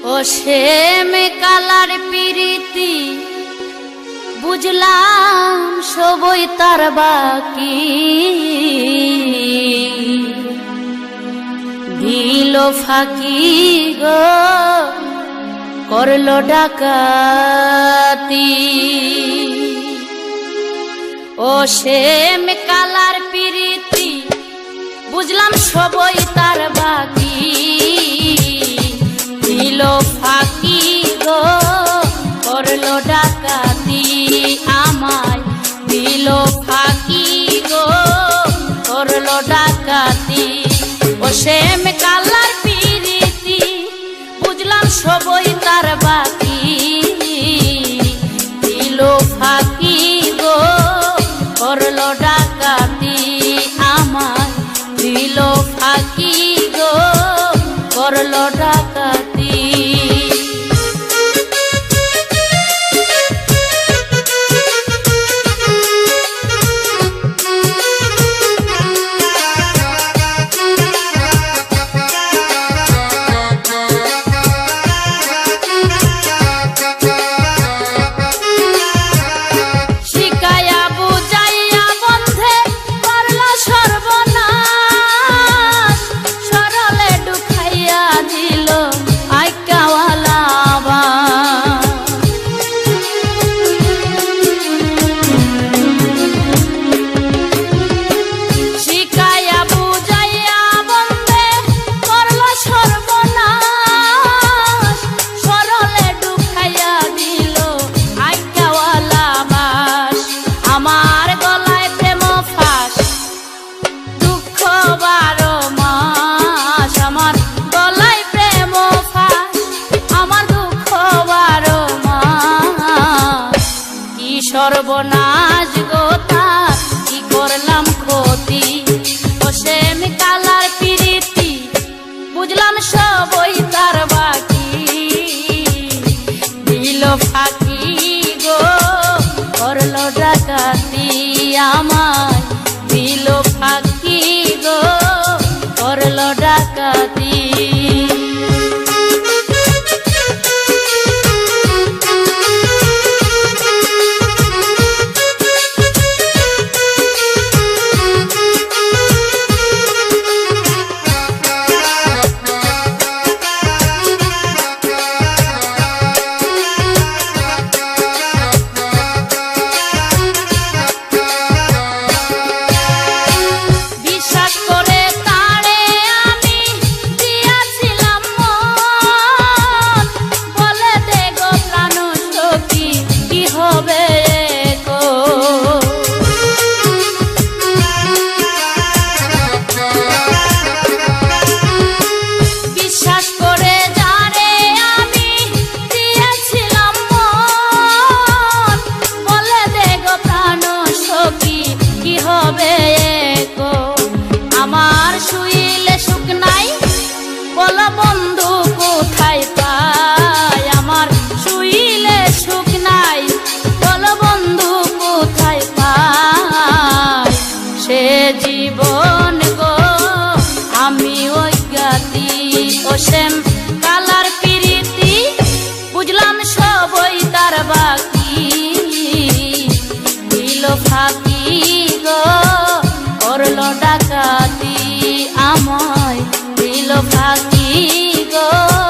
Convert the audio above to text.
ও same colour পিরিতি বুঝলাম সবই তার বাকি, দিল ফাঁকি গো করলো ডাকাতি। ও সেম কালার পিরিতি বুঝলাম সবই তার বাকি, দিল ফাঁকি গো করলো ডাকাতি। আমায় দিল ফাঁকি গো করলো ডাকাতি। ও সেম কালার পিরিতি বুঝলাম সবই তার বাকি, দিল ফাঁকি গো করলো ডাকাতি। আমায় দিল ফাঁকি গো করলো ডাকাতি। সর্বনাশ গো তার কি করলাম ক্ষতি। ও সেম কালার পিরিতি বুঝলাম সবই তার বাকি, দিল ফাঁকি গো করলো ডাকাতি। আমায় দিল ফাঁকি গো করলো ডাকাতি। আমার শুইলে সুখ নাই বলো বন্ধু কোথায় পাই, আমার শুইলে সুখ নাই বলো বন্ধু কোথায় পাই। সে জীবন গো আমি অজ্ঞাতি। ও সেম কালার পিরিতি বুঝলাম সবই তার বাকি, দিল ফাঁকি গো করলো ডাকাতি। আমায় দিল ফাঁকি